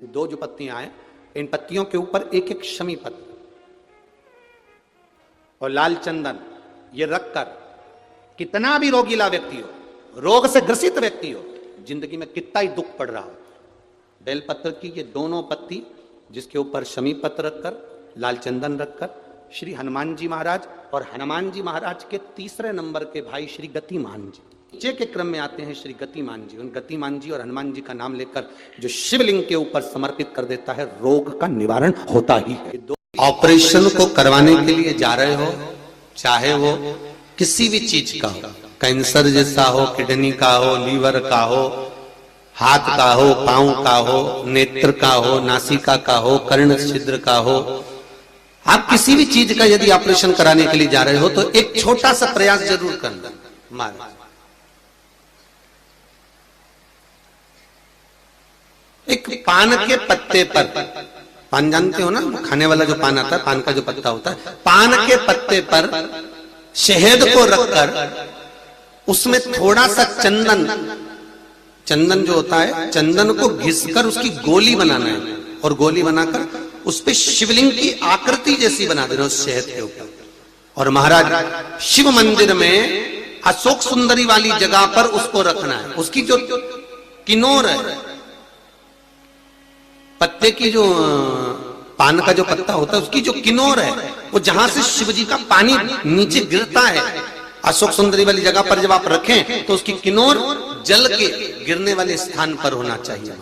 दो जो पत्तियां हैं, इन पत्तियों के ऊपर एक एक शमी पत्र और लाल चंदन ये रखकर कितना भी रोगीला व्यक्ति हो, रोग से ग्रसित व्यक्ति हो, जिंदगी में कितना ही दुख पड़ रहा हो, बेलपत्र की ये दोनों पत्ती जिसके ऊपर शमी पत्र रखकर लाल चंदन रखकर श्री हनुमान जी महाराज और हनुमान जी महाराज के तीसरे नंबर के भाई श्री गतिमान जी नीचे के क्रम में आते हैं श्री गतिमान जी। उन गतिमान जी और हनुमान जी का नाम लेकर जो शिवलिंग के ऊपर समर्पित कर देता है, रोग का निवारण होता ही है। ऑपरेशन को करवाने के लिए जा रहे हो, चाहे वो किसी भी चीज का हो, कैंसर जैसा हो, किडनी का हो, लीवर का हो, हाथ का हो, पांव का हो, नेत्र का हो, नासिका का हो, कर्ण छिद्र का हो, आप किसी भी चीज का यदि ऑपरेशन कराने के लिए जा रहे हो तो एक छोटा सा प्रयास जरूर करना। महाराज एक पान के पत्ते पर, पान जानते हो ना, खाने वाला जो पान आता है, पान का जो पत्ता होता है, पान के पत्ते पर शहद को रखकर उसमें थोड़ा सा चंदन, चंदन जो होता है, चंदन को घिसकर उसकी गोली बनाना है और गोली बनाकर उस पे शिवलिंग की आकृति जैसी बना देना उस शहद के ऊपर। और महाराज शिव मंदिर में अशोक सुंदरी वाली जगह पर उसको रखना है। उसकी जो किनोर है, पत्ते की जो पान का जो पत्ता होता है, उसकी जो किनोर है, वो जहां से शिव जी का पानी नीचे गिरता है, अशोक सुंदरी वाली जगह पर जब आप रखें तो उसकी किनोर जल के गिरने वाले स्थान पर होना चाहिए।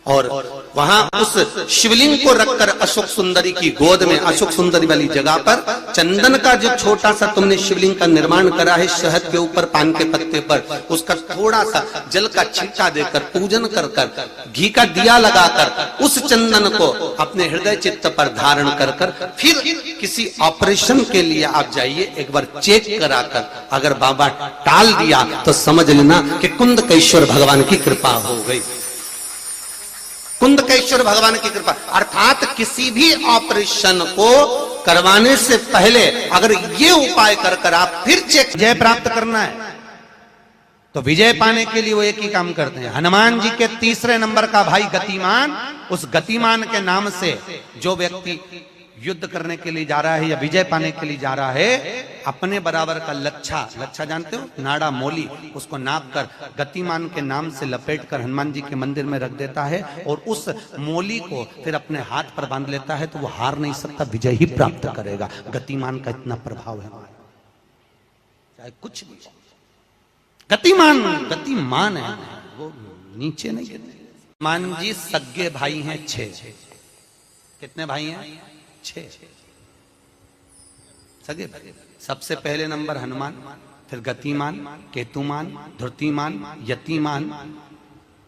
और वहां उस शिवलिंग को रखकर अशोक सुंदरी की गोद में, अशोक सुंदरी वाली जगह पर चंदन का जो छोटा सा तुमने शिवलिंग का निर्माण करा है शहद के ऊपर, पान के पत्ते पर, उसका थोड़ा सा जल का छींटा देकर, पूजन कर कर, घी का दिया लगाकर उस चंदन को अपने हृदय चित्त पर धारण कर कर फिर किसी ऑपरेशन के लिए आप जाइए, एक बार चेक कराकर अगर बाबा टाल दिया तो समझ लेना कि कुंदकेश्वर भगवान की कृपा हो गई। कुंदकेश्वर भगवान की कृपा अर्थात किसी भी ऑपरेशन को करवाने से पहले अगर ये उपाय कर कर आप फिर चेक विजय प्राप्त करना है तो विजय पाने के लिए वो एक ही काम करते हैं। हनुमान जी के तीसरे नंबर का भाई गतिमान, उस गतिमान के नाम से जो व्यक्ति युद्ध करने के लिए जा रहा है या विजय पाने के लिए जा रहा है, अपने बराबर का लच्छा, लच्छा जानते हो, नाड़ा मोली, उसको नाप कर गतिमान के नाम से लपेट कर हनुमान जी के मंदिर में रख देता है और उस मोली को फिर अपने हाथ पर बांध लेता है तो वो हार नहीं सकता, विजय ही प्राप्त करेगा। गतिमान का इतना प्रभाव है, चाहे कुछ भी। गतिमान गतिमान है, वो नीचे नहीं गिरते। हनुमान जी सगे भाई हैं 6। कितने भाई हैं? 6 सगे भाई। सबसे पहले नंबर हनुमान, फिर गतिमान, केतुमान, धृतिमान, यतिमान,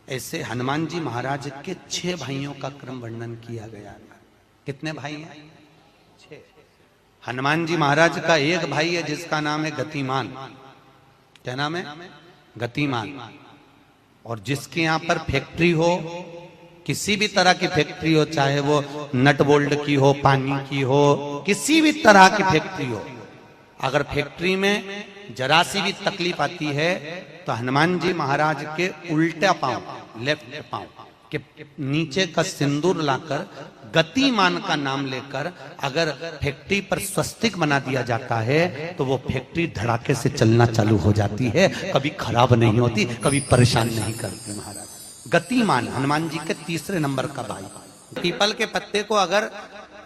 ऐसे हनुमान जी महाराज के 6 भाइयों का क्रम वर्णन किया गया। कितने भाई हैं? 6। हनुमान जी महाराज का एक भाई है जिसका नाम है गतिमान। क्या नाम है? गतिमान। और जिसके यहां पर फैक्ट्री हो, किसी भी तरह की फैक्ट्री हो, चाहे वो नट बोल्ट की हो, पानी की हो, किसी भी तरह की फैक्ट्री हो, अगर फैक्ट्री में जरा सी भी तकलीफ आती है तो हनुमान जी महाराज के उल्टा पांव, लेफ्ट पांव के नीचे का सिंदूर लाकर गतिमान का नाम लेकर अगर फैक्ट्री पर स्वस्तिक बना दिया जाता है तो वो फैक्ट्री धड़ाके से चलना चालू हो जाती है, कभी खराब नहीं होती, कभी परेशान नहीं करती। महाराज गतिमान हनुमान जी के तीसरे नंबर का भाई। पीपल के पत्ते को अगर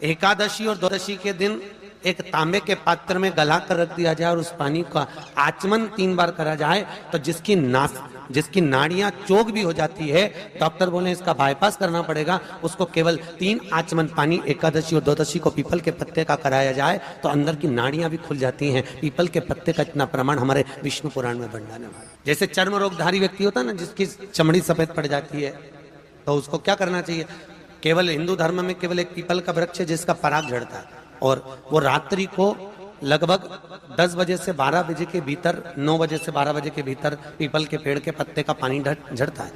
एकादशी और द्वादशी के दिन एक तांबे के पात्र में गला कर रख दिया जाए और उस पानी का आचमन 3 बार करा जाए तो जिसकी नाड़ियां चोक भी हो जाती है, डॉक्टर बोले इसका बाईपास करना पड़ेगा, उसको केवल 3 आचमन पानी एकादशी और द्वादशी को पीपल के पत्ते का कराया जाए तो अंदर की नाड़ियां भी खुल जाती हैं। पीपल के पत्ते का इतना प्रमाण हमारे विष्णु पुराण में वर्णन है। जैसे चर्म रोगधारी व्यक्ति होता है ना, जिसकी चमड़ी सफेद पड़ जाती है, तो उसको क्या करना चाहिए? केवल हिंदू धर्म में केवल एक पीपल का वृक्ष है जिसका पराग झड़ता है और वो रात्रि को लगभग 10 बजे से 12 बजे के भीतर, 9 बजे से 12 बजे के भीतर पीपल के पेड़ के पत्ते का पानी झड़ता है।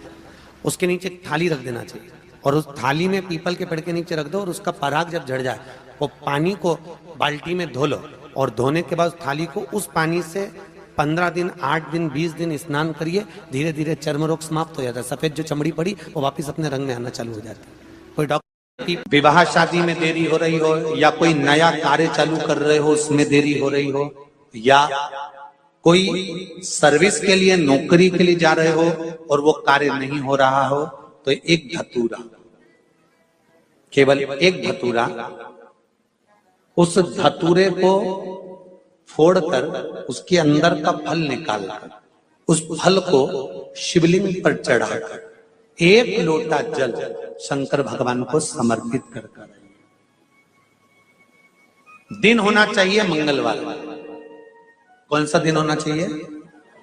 उसके नीचे थाली रख देना चाहिए और उस थाली में पीपल के पेड़ के नीचे रख दो और उसका पराग जब झड़ जाए वो पानी को बाल्टी में धो लो और धोने के बाद थाली को उस पानी से 15 दिन, 8 दिन, 20 दिन स्नान करिए, धीरे धीरे चर्म रोग समाप्त हो जाता है। सफेद जो चमड़ी पड़ी वो वापस अपने रंग में आना चालू हो जाती है। कोई डॉक्टर की विवाह शादी में देरी हो रही हो, या कोई नया कार्य चालू कर रहे हो उसमें देरी हो रही हो, या कोई सर्विस के लिए नौकरी के लिए जा रहे हो और वो कार्य नहीं हो रहा हो, तो एक धतूरा, केवल एक धतूरा, उस धतूरे को फोड़कर उसके अंदर का फल निकालकर उस फल को शिवलिंग पर चढ़ाकर एक लोटा जल शंकर भगवान को समर्पित कर। दिन होना चाहिए मंगलवार। कौन सा दिन होना चाहिए?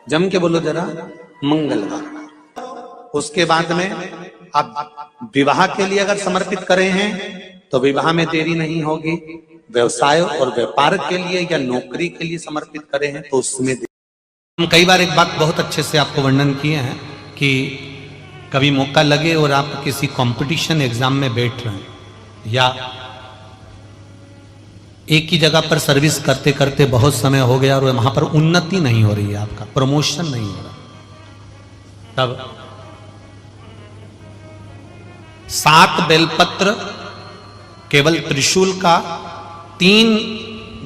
जम के बोलो जरा, मंगलवार। उसके बाद में आप विवाह के लिए अगर समर्पित करे हैं तो विवाह में देरी नहीं होगी। व्यवसाय और व्यापार के लिए या नौकरी के लिए समर्पित करे हैं तो उसमें हम कई बार एक बात बहुत अच्छे से आपको वर्णन किए हैं कि कभी मौका लगे और आप किसी कंपटीशन एग्जाम में बैठ रहे हैं या एक ही जगह पर सर्विस करते करते बहुत समय हो गया और वहां पर उन्नति नहीं हो रही है, आपका प्रमोशन नहीं हो रहा, तब 7 बेलपत्र केवल त्रिशूल का 3,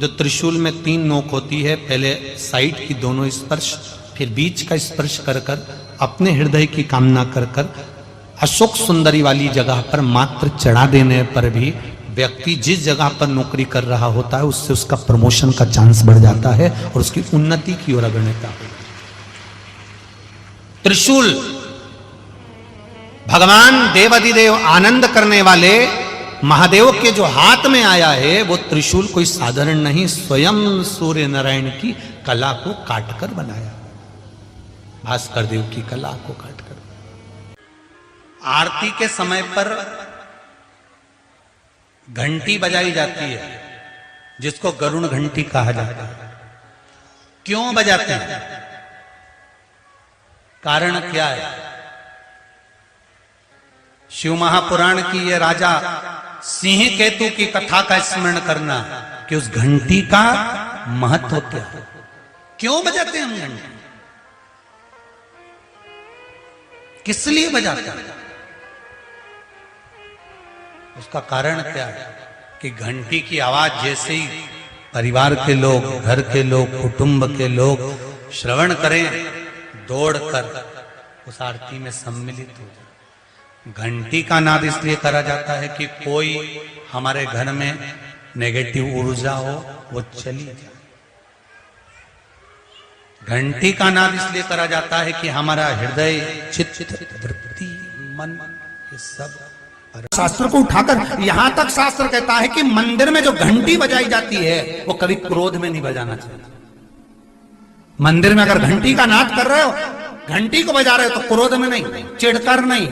जो त्रिशूल में 3 नोक होती है, पहले साइड की दोनों स्पर्श, फिर बीच का स्पर्श कर कर अपने हृदय की कामना कर कर अशोक सुंदरी वाली जगह पर मात्र चढ़ा देने पर भी व्यक्ति जिस जगह पर नौकरी कर रहा होता है उससे उसका प्रमोशन का चांस बढ़ जाता है और उसकी उन्नति की ओर अग्रसर होता है। त्रिशूल भगवान देवाधिदेव आनंद करने वाले महादेव के जो हाथ में आया है वो त्रिशूल कोई साधारण नहीं, स्वयं सूर्य नारायण की कला को काटकर बनाया, भास्कर देव की कला को काटकर। आरती के समय पर घंटी बजाई जाती है जिसको गरुण घंटी कहा जाता है। क्यों बजाते हैं? कारण क्या है? शिव महापुराण की ये राजा सिंह केतु की कथा का स्मरण करना कि उस घंटी का महत्व क्या है। क्यों बजाते हैं हम घंटी? किस लिए बजाते हैं? उसका कारण क्या है कि घंटी की आवाज जैसे ही परिवार के लोग, घर के लोग, कुटुंब के लोग श्रवण करें, दौड़कर उस आरती में सम्मिलित हो जाए। घंटी का नाद इसलिए करा जाता है कि कोई हमारे घर में नेगेटिव ऊर्जा हो वो चली जाए। घंटी का नाद इसलिए करा जाता है कि हमारा हृदय, चित्त, वृत्ति, मन, ये सब। शास्त्र को उठाकर यहां तक शास्त्र कहता है कि मंदिर में जो घंटी बजाई जाती है वो कभी क्रोध में नहीं बजाना चाहिए। मंदिर में अगर घंटी का नाद कर रहे हो, घंटी को बजा रहे हो तो क्रोध में नहीं, चिढ़कर नहीं।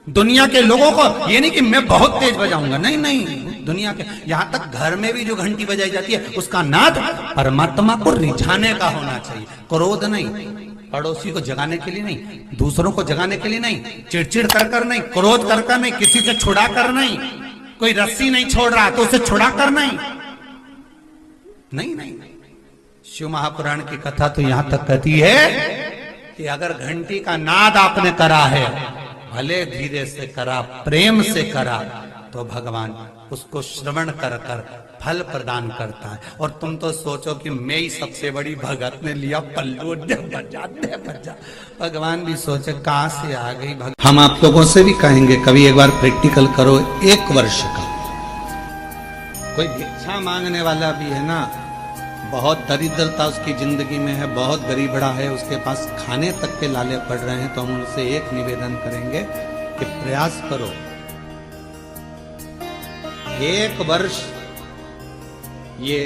दुनिया के लोगों को ये नहीं कि मैं बहुत तेज बजाऊंगा, नहीं नहीं, दुनिया के यहां तक घर में भी जो घंटी बजाई जाती है उसका नाद परमात्मा को रिझाने का होना चाहिए, क्रोध नहीं, पड़ोसी को जगाने के लिए नहीं, दूसरों को जगाने के लिए नहीं, चिड़चिड़ कर कर नहीं, क्रोध कर कर नहीं, किसी से छुड़ा कर नहीं, कोई रस्सी नहीं छोड़ रहा तो उसे छुड़ा कर नहीं, नहीं नहीं। शिव महापुराण की कथा तो यहां तक कहती है कि अगर घंटी का नाद आपने करा है, भले धीरे से करा, प्रेम से करा, तो भगवान उसको श्रवण कर कर फल प्रदान करता है। और तुम तो सोचो कि मैं ही सबसे बड़ी भगत ने लिया पल्लू, बजा। भगवान भी सोचे कहां से आ गई भगत। हम आप लोगों से भी कहेंगे कभी एक बार प्रैक्टिकल करो, 1 वर्ष का। कोई भिक्षा मांगने वाला भी है ना, बहुत दरिद्रता उसकी जिंदगी में है, बहुत गरीबड़ा है, उसके पास खाने तक के लाले पड़ रहे हैं, तो हम उनसे एक निवेदन करेंगे कि प्रयास करो, 1 वर्ष ये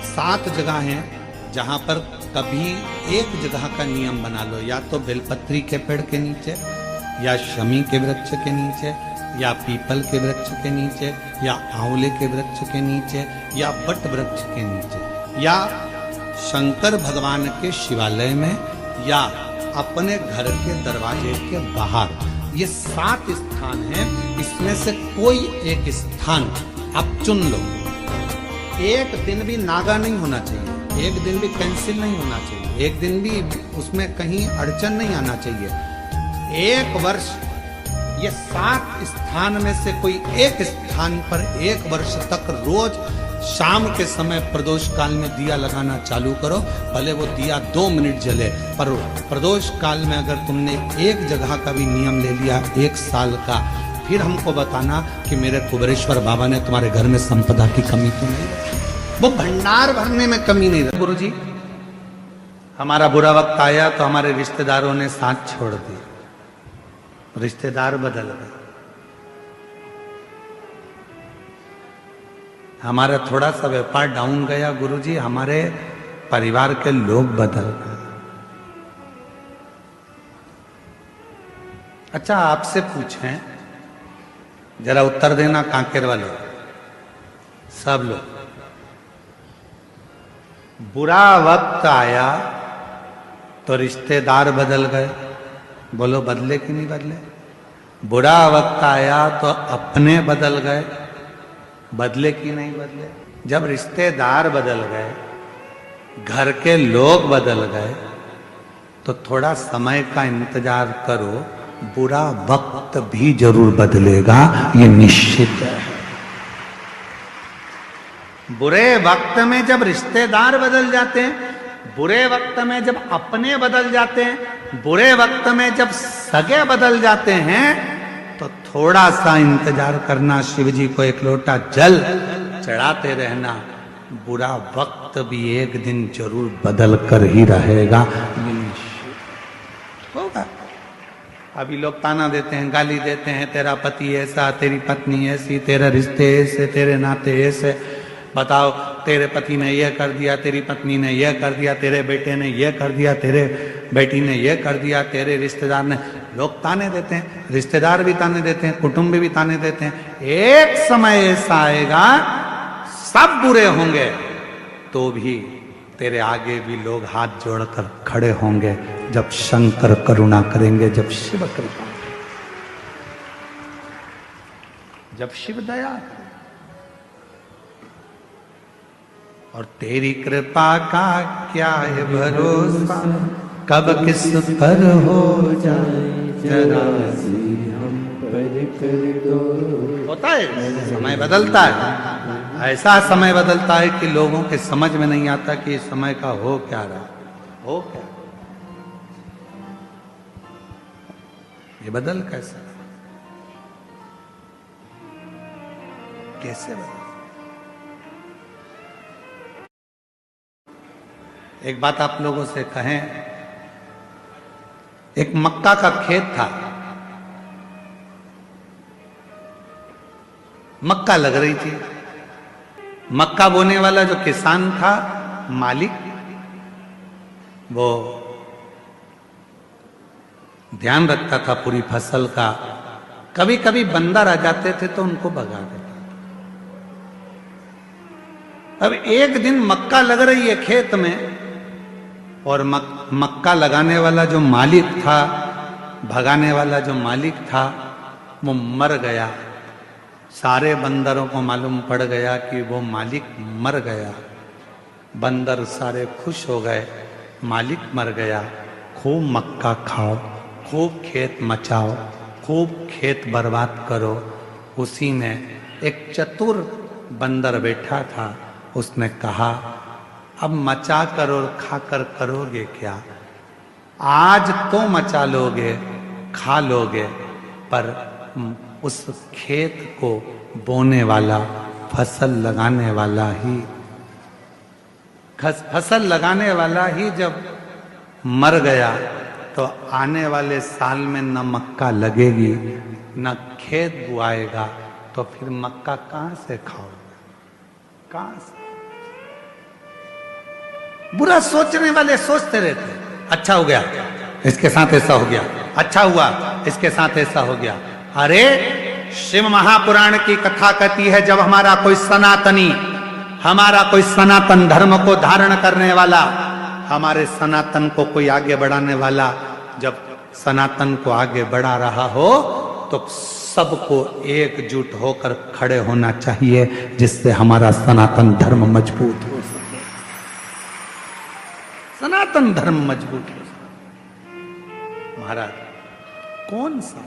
7 जगह हैं जहां पर कभी एक जगह का नियम बना लो, या तो बेलपत्री के पेड़ के नीचे, या शमी के वृक्ष के नीचे, या पीपल के वृक्ष के नीचे, या आंवले के वृक्ष के नीचे, या बट वृक्ष के नीचे, या शंकर भगवान के शिवालय में, या अपने घर के दरवाजे के बाहर। ये 7 स्थान हैं, इसमें से कोई एक स्थान आप चुन लो। एक दिन भी नागा नहीं होना चाहिए, एक दिन भी कैंसिल नहीं होना चाहिए, एक दिन भी उसमें कहीं अड़चन नहीं आना चाहिए। 1 वर्ष ये 7 स्थान में से कोई एक स्थान पर 1 वर्ष तक रोज शाम के समय प्रदोष काल में दिया लगाना चालू करो, भले वो दिया 2 मिनट जले, पर प्रदोष काल में अगर तुमने एक जगह का भी नियम ले लिया 1 साल का, फिर हमको बताना कि मेरे कुबेरेश्वर बाबा ने तुम्हारे घर में संपदा की कमी तो नहीं रखी, वो भंडार भरने में कमी नहीं रखी। गुरुजी, हमारा बुरा वक्त आया तो हमारे रिश्तेदारों ने साथ छोड़ दिया, रिश्तेदार बदल गए, हमारा थोड़ा सा व्यापार डाउन गया गुरुजी, हमारे परिवार के लोग बदल गए। अच्छा, आपसे पूछें, जरा उत्तर देना कांकेर वाले सब लोग, बुरा वक्त आया तो रिश्तेदार बदल गए, बोलो बदले कि नहीं बदले? बुरा वक्त आया तो अपने बदल गए, बदले कि नहीं बदले? जब रिश्तेदार बदल गए, घर के लोग बदल गए, तो थोड़ा समय का इंतजार करो, बुरा वक्त भी जरूर बदलेगा, ये निश्चित है। बुरे वक्त में जब रिश्तेदार बदल जाते हैं, बुरे वक्त में जब अपने बदल जाते हैं, बुरे वक्त में जब सगे बदल जाते हैं, तो थोड़ा सा इंतजार करना, शिव जी को 1 लोटा जल चढ़ाते रहना, बुरा वक्त भी एक दिन जरूर बदल कर ही रहेगा, होगा। अभी लोग ताना देते हैं, गाली देते हैं, तेरा पति ऐसा, तेरी पत्नी ऐसी, तेरे रिश्ते ऐसे, तेरे नाते ऐसे, बताओ तेरे पति ने यह कर दिया, तेरी पत्नी ने यह कर दिया, तेरे बेटे ने यह कर दिया, तेरे बेटी ने यह कर दिया, तेरे रिश्तेदार ने, लोग ताने देते हैं, रिश्तेदार भी ताने देते हैं, कुटुंब भी ताने देते हैं। एक समय ऐसा आएगा, सब बुरे होंगे तो भी तेरे आगे भी लोग हाथ जोड़कर खड़े होंगे, जब शंकर करुणा करेंगे, जब शिव कृपा, जब शिव दया, और तेरी कृपा का क्या है भरोसा, कब किस पर हो जाए जरा सी हम पर कर दो। होता है, समय बदलता है, ऐसा समय बदलता है कि लोगों के समझ में नहीं आता कि इस समय का हो क्या रहा, हो क्या, ये बदल कैसे बदल। एक बात आप लोगों से कहें, एक मक्का का खेत था, मक्का लग रही थी, मक्का बोने वाला जो किसान था, मालिक, वो ध्यान रखता था पूरी फसल का, कभी कभी बंदर आ जाते थे तो उनको भगा देता। अब एक दिन मक्का लग रही है खेत में, और मक्का लगाने वाला जो मालिक था, भगाने वाला जो मालिक था, वो मर गया। सारे बंदरों को मालूम पड़ गया कि वो मालिक मर गया। बंदर सारे खुश हो गए, मालिक मर गया, खूब मक्का खाओ, खूब खेत मचाओ, खूब खेत बर्बाद करो। उसी में एक चतुर बंदर बैठा था, उसने कहा, अब मचा कर और खाकर करोगे क्या? आज तो मचा लोगे, खा लोगे, पर उस खेत को बोने वाला, फसल लगाने वाला ही, फसल लगाने वाला ही जब मर गया, तो आने वाले साल में न मक्का लगेगी, न खेत बुआएगा, तो फिर मक्का कहां से खाओगे, कहां से? बुरा सोचने वाले सोचते रहते, अच्छा हो गया इसके साथ ऐसा हो गया, अच्छा हुआ इसके साथ ऐसा हो गया। अरे शिव महापुराण की कथा कहती है, जब हमारा कोई सनातनी, हमारा कोई सनातन धर्म को धारण करने वाला, हमारे सनातन को कोई आगे बढ़ाने वाला, जब सनातन को आगे बढ़ा रहा हो, तो सबको एकजुट होकर खड़े होना चाहिए, जिससे हमारा सनातन धर्म मजबूत हो सके, सनातन धर्म मजबूत हो सके। महाराज कौन सा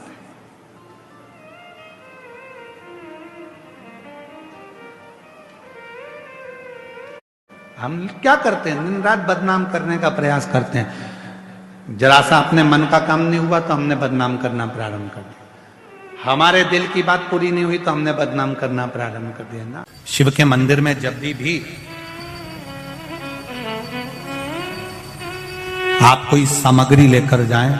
हम क्या करते हैं, दिन रात बदनाम करने का प्रयास करते हैं। जरा सा अपने मन का काम नहीं हुआ तो हमने बदनाम करना प्रारंभ कर दिया, हमारे दिल की बात पूरी नहीं हुई तो हमने बदनाम करना प्रारंभ कर दिया ना। शिव के मंदिर में जब भी आप कोई सामग्री लेकर जाएं,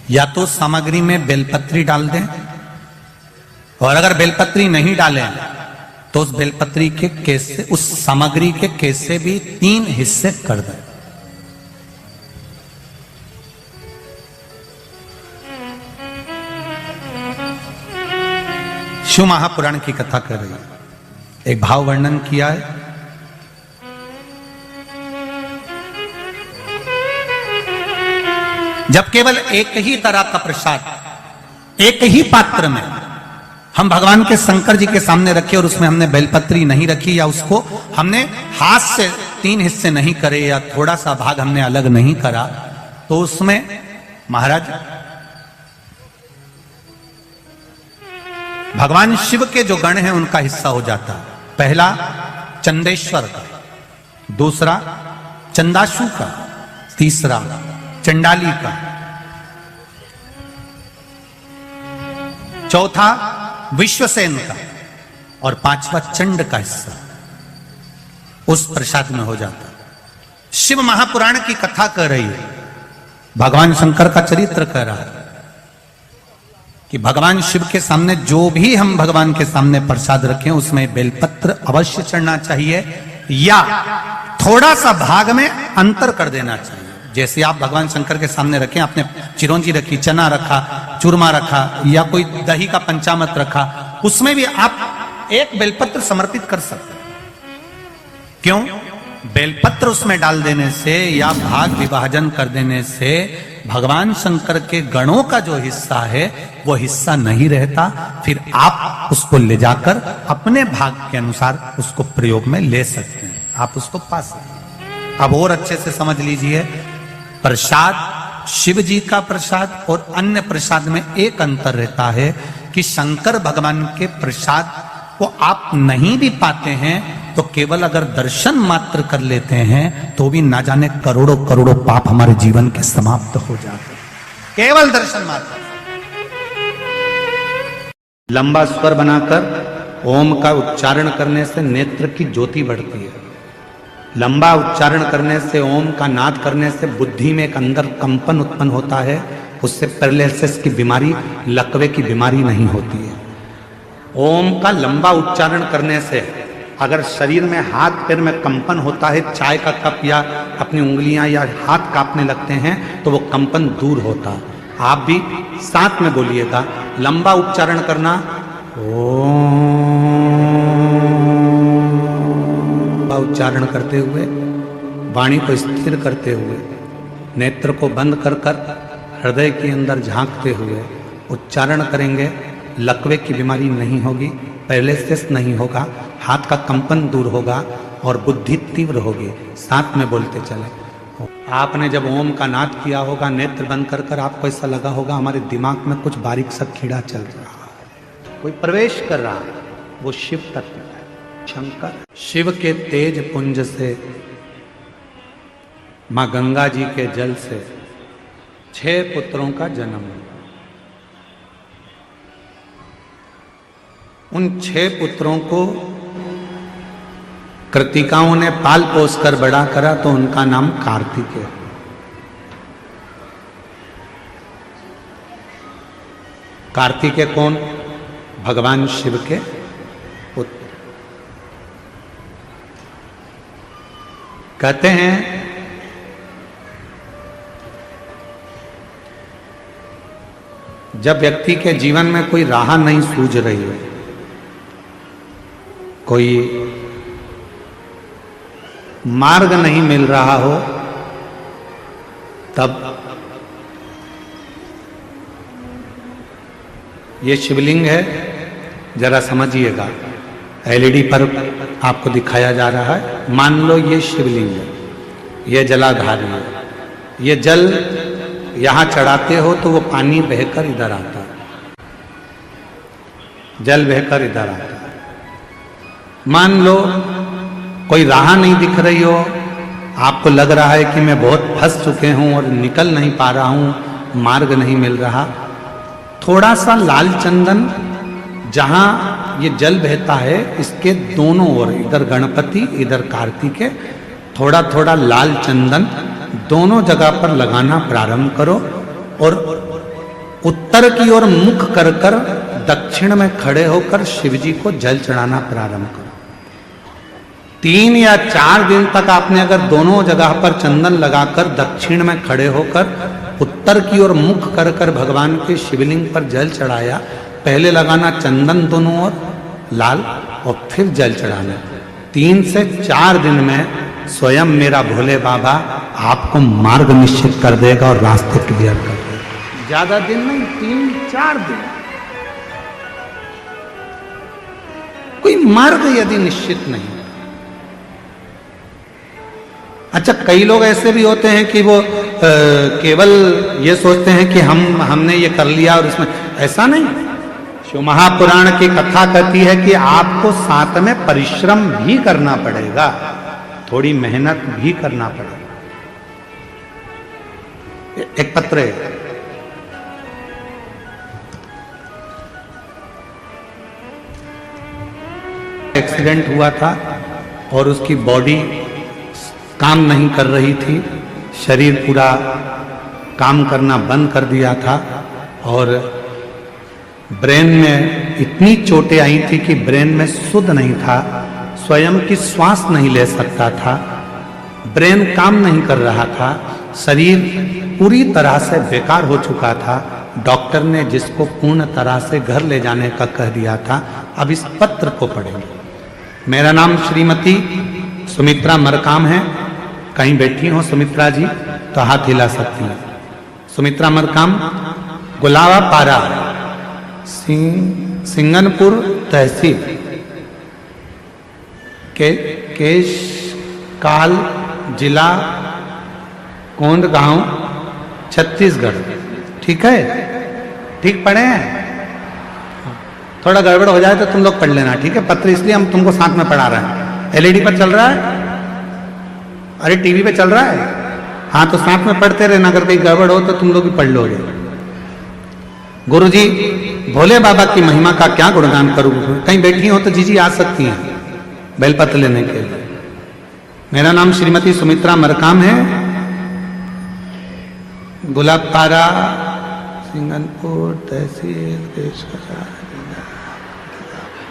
या तो सामग्री में बेलपत्री डाल दें, और अगर बेलपत्री नहीं डालें तो उस बेलपत्री के केस से, उस सामग्री के केस से भी 3 हिस्से कर दें। शिव महापुराण की कथा कर रही है, एक भाव वर्णन किया है। जब केवल एक ही तरह का प्रसाद एक ही पात्र में हम भगवान के शंकर जी के सामने रखे और उसमें हमने बेलपत्री नहीं रखी, या उसको हमने हाथ से 3 हिस्से नहीं करे, या थोड़ा सा भाग हमने अलग नहीं करा, तो उसमें महाराज भगवान शिव के जो गण हैं उनका हिस्सा हो जाता। पहला चंदेश्वर का, दूसरा चंदाशु का, तीसरा चंडाली का, चौथा विश्वसेन का, और 5वां चंड का हिस्सा उस प्रसाद में हो जाता। शिव महापुराण की कथा कर रही है, भगवान शंकर का चरित्र कह रहा है कि भगवान शिव के सामने जो भी हम भगवान के सामने प्रसाद रखें उसमें बेलपत्र अवश्य चढ़ना चाहिए, या थोड़ा सा भाग में अंतर कर देना चाहिए। जैसे आप भगवान शंकर के सामने रखें, आपने चिरौंजी रखी, चना रखा, चूरमा रखा, या कोई दही का पंचामृत रखा, उसमें भी आप एक बेलपत्र समर्पित कर सकते हैं। क्यों? बेलपत्र उसमें डाल देने से या भाग विभाजन कर देने से भगवान शंकर के गणों का जो हिस्सा है वो हिस्सा नहीं रहता, फिर आप उसको ले जाकर अपने भाग के अनुसार उसको प्रयोग में ले सकते हैं, आप उसको पा सकते हैं। अब और अच्छे से समझ लीजिए, प्रसाद, शिव जी का प्रसाद और अन्य प्रसाद में एक अंतर रहता है कि शंकर भगवान के प्रसाद को आप नहीं भी पाते हैं तो केवल अगर दर्शन मात्र कर लेते हैं तो भी ना जाने करोड़ों करोड़ों पाप हमारे जीवन के समाप्त हो जाते हैं, केवल दर्शन मात्र। लंबा स्वर बनाकर ओम का उच्चारण करने से नेत्र की ज्योति बढ़ती है। लंबा उच्चारण करने से, ओम का नाद करने से बुद्धि में एक अंदर कंपन उत्पन्न होता है, उससे पैरालिसिस की बीमारी, लकवे की बीमारी नहीं होती है। ओम का लंबा उच्चारण करने से अगर शरीर में, हाथ पैर में कंपन होता है, चाय का कप या अपनी उंगलियां या हाथ कांपने लगते हैं तो वो कंपन दूर होता है। आप भी साथ में बोलिएगा, लंबा उच्चारण करना, ओम उच्चारण करते हुए, वाणी को स्थिर करते हुए, नेत्र को बंद कर कर हृदय के अंदर झांकते हुए उच्चारण करेंगे। लकवे की बीमारी नहीं होगी, पैरालिसिस नहीं होगा, हाथ का कंपन दूर होगा और बुद्धि तीव्र होगी। साथ में बोलते चले। आपने जब ओम का नाद किया होगा, नेत्र बंद कर कर आपको ऐसा लगा होगा हमारे दिमाग में कुछ बारीक सा कीड़ा चल रहा है, कोई प्रवेश कर रहा है, वो शिव तत्व है, शंकर। शिव के तेज पुंज से, मां गंगा जी के जल से 6 पुत्रों का जन्म हुआ। उन 6 पुत्रों को कृतिकाओं ने पाल पोस कर बड़ा करा तो उनका नाम कार्तिकेय। कार्तिकेय कौन? भगवान शिव के पुत्र। कहते हैं जब व्यक्ति के जीवन में कोई राह नहीं सूझ रही है, कोई मार्ग नहीं मिल रहा हो, तब ये शिवलिंग है, जरा समझिएगा। एलईडी पर आपको दिखाया जा रहा है, मान लो ये शिवलिंग है, ये जलाधारी है, ये जल यहां चढ़ाते हो तो वो पानी बहकर इधर आता है, जल बहकर इधर आता है। मान लो कोई राह नहीं दिख रही हो, आपको लग रहा है कि मैं बहुत फंस चुके हूं और निकल नहीं पा रहा हूं, मार्ग नहीं मिल रहा, थोड़ा सा लाल चंदन जहां ये जल बहता है इसके दोनों ओर, इधर गणपति इधर कार्तिकेय, थोड़ा थोड़ा लाल चंदन दोनों जगह पर लगाना प्रारंभ करो और उत्तर की ओर मुख कर कर दक्षिण में खड़े होकर शिवजी को जल चढ़ाना प्रारंभ करो। 3 या 4 दिन तक आपने अगर दोनों जगह पर चंदन लगाकर दक्षिण में खड़े होकर उत्तर की ओर मुख कर कर भगवान के शिवलिंग पर जल चढ़ाया, पहले लगाना चंदन दोनों ओर लाल और फिर जल चढ़ाना। 3 से 4 दिन में स्वयं मेरा भोले बाबा आपको मार्ग निश्चित कर देगा और रास्ते क्लियर कर देगा। ज्यादा दिन नहीं, 3-4 दिन। कोई मार्ग यदि निश्चित नहीं। अच्छा, कई लोग ऐसे भी होते हैं कि वो केवल ये सोचते हैं कि हमने ये कर लिया और इसमें, ऐसा नहीं। शिव महापुराण की कथा कहती है कि आपको साथ में परिश्रम भी करना पड़ेगा, थोड़ी मेहनत भी करना पड़ेगा। एक पत्र है, एक्सीडेंट हुआ था और उसकी बॉडी काम नहीं कर रही थी, शरीर पूरा काम करना बंद कर दिया था और ब्रेन में इतनी चोटें आई थी कि ब्रेन में शुद्ध नहीं था, स्वयं की श्वास नहीं ले सकता था, ब्रेन काम नहीं कर रहा था, शरीर पूरी तरह से बेकार हो चुका था। डॉक्टर ने जिसको पूर्ण तरह से घर ले जाने का कह दिया था। अब इस पत्र को पढ़ेंगे। मेरा नाम श्रीमती सुमित्रा मरकाम है। कहीं बैठी हो सुमित्रा जी तो हाथ हिला सकती हैं। सुमित्रा मरकाम, गुलावा पारा, सिंगनपुर तहसील, केशकाल जिला, कोंडगांव, छत्तीसगढ़। ठीक है, ठीक पढ़े हैं? थोड़ा गड़बड़ हो जाए तो तुम लोग पढ़ लेना, ठीक है? पत्र इसलिए हम तुमको साथ में पढ़ा रहे हैं। एलईडी पर चल रहा है, अरे टीवी पे चल रहा है, हाँ तो साथ में पढ़ते रहना, अगर कहीं गड़बड़ हो तो तुम लोग भी पढ़ लोगे। गुरुजी, भोले बाबा की महिमा का क्या गुणगान करूं? कहीं बैठी हो तो जीजी आ सकती हैं बेलपत्र लेने के लिए। मेरा नाम श्रीमती सुमित्रा मरकाम है, गुलाबपारा, सिंगनपुर तहसील,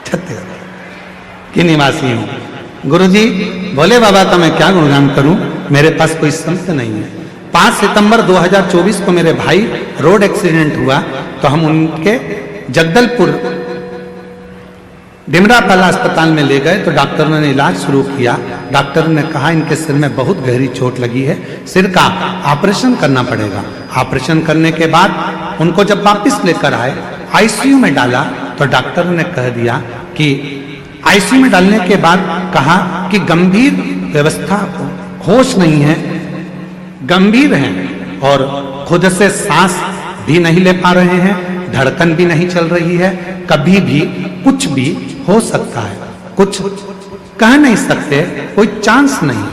छत्तीसगढ़ की निवासी हूँ। गुरुजी, भोले बाबा का मैं क्या गुणगान करूं? मेरे पास कोई संत नहीं है। 5 सितंबर 2024 को मेरे भाई रोड एक्सीडेंट हुआ तो हम उनके जगदलपुर डिमरापाला अस्पताल में ले गए तो डॉक्टरों ने इलाज शुरू किया। डॉक्टर ने कहा इनके सिर में बहुत गहरी चोट लगी है, सिर का ऑपरेशन करना पड़ेगा। ऑपरेशन करने के बाद उनको जब वापस लेकर आए, आईसीयू में डाला तो डॉक्टर ने कह दिया कि आईसीयू में डालने के बाद कहा कि गंभीर व्यवस्था, होश नहीं है, गंभीर हैं और खुद से सांस भी नहीं ले पा रहे हैं, धड़कन भी नहीं चल रही है, कभी भी कुछ भी हो सकता है, कुछ कह नहीं सकते, कोई चांस नहीं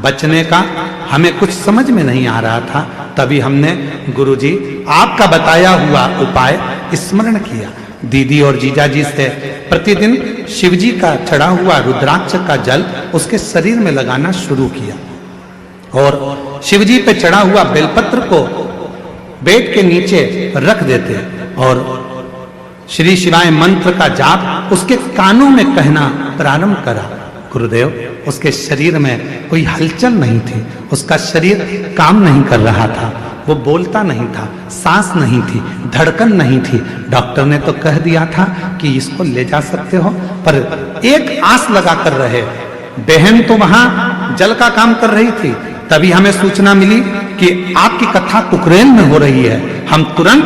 बचने का। हमें कुछ समझ में नहीं आ रहा था, तभी हमने गुरुजी आपका बताया हुआ उपाय स्मरण किया। दीदी और जीजा जी से प्रतिदिन शिवजी का चढ़ा हुआ रुद्राक्ष का जल उसके शरीर में लगाना शुरू किया और शिवजी पे चढ़ा हुआ बेलपत्र को बेड के नीचे रख देते और श्री शिवाय मंत्र का जाप उसके कानों में कहना प्रारंभ करा। गुरुदेव, उसके शरीर में कोई हलचल नहीं थी, उसका शरीर काम नहीं कर रहा था, वो बोलता नहीं था, सांस नहीं थी, धड़कन नहीं थी। डॉक्टर ने तो कह दिया था कि इसको ले जा सकते हो, पर एक आस लगा कर रहे। बहन तो वहां जल का काम कर रही थी, तभी हमें सूचना मिली कि आपकी कथा कुकरेल में हो रही है। हम तुरंत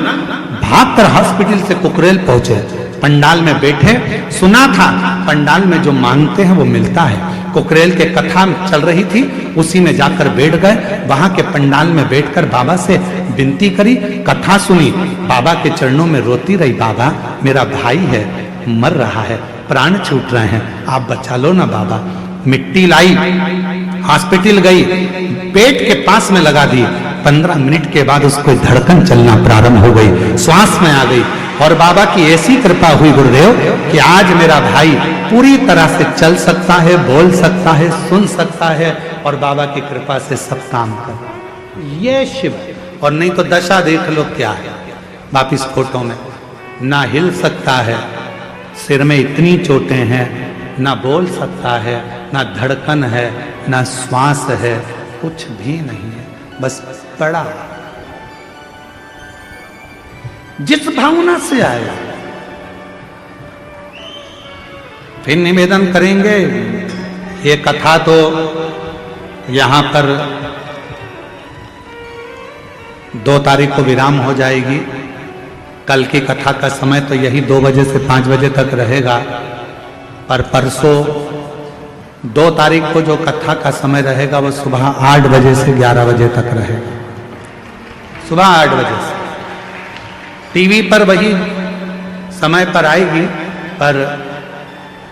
भागकर हॉस्पिटल से कुकरेल पहुंचे, पंडाल में बैठे, सुना था पंडाल में जो मांगते हैं वो मिलता है। कुकरेल के कथा चल रही थी, उसी में जाकर बैठ गए। वहां के पंडाल में बैठकर बाबा से विनती करी, कथा सुनी, बाबा के चरणों में रोती रही, बाबा मेरा भाई है, मर रहा है, प्राण छूट रहे हैं, आप बचा लो ना बाबा। मिट्टी लाई, हॉस्पिटल गई, पेट के पास में लगा दी। 15 मिनट के बाद उसको धड़कन चलना प्रारंभ हो गई, श्वास में आ गई। और बाबा की ऐसी कृपा हुई गुरुदेव कि आज मेरा भाई पूरी तरह से चल सकता है, बोल सकता है, सुन सकता है और बाबा की कृपा से सब काम कर। ये शिव। और नहीं तो दशा देख लो क्या है वापिस फोटो में, ना हिल सकता है, सिर में इतनी चोटें हैं, ना बोल सकता है, ना धड़कन है, ना श्वास है, कुछ भी नहीं है, बस पड़ा। जिस भावना से आए फिर निवेदन करेंगे। ये कथा तो यहां पर 2 तारीख को विराम हो जाएगी। कल की कथा का समय तो यही 2 बजे से 5 बजे तक रहेगा, पर परसों 2 तारीख को जो कथा का समय रहेगा वो सुबह 8 बजे से 11 बजे तक रहेगा। सुबह 8 बजे से टीवी पर वही समय पर आएगी, पर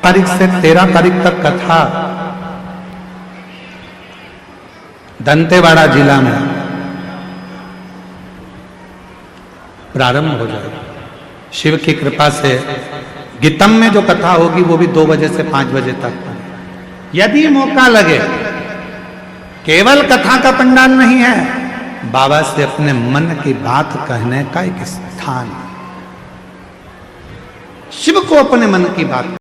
तारीख से 13 तारीख तक कथा दंतेवाड़ा जिला में प्रारंभ हो जाएगी। शिव की कृपा से गीतम में जो कथा होगी वो भी 2 बजे से 5 बजे तक। यदि मौका लगे, केवल कथा का पंडाल नहीं है, बाबा से अपने मन की बात कहने का एक स्थान, शिव को अपने मन की बात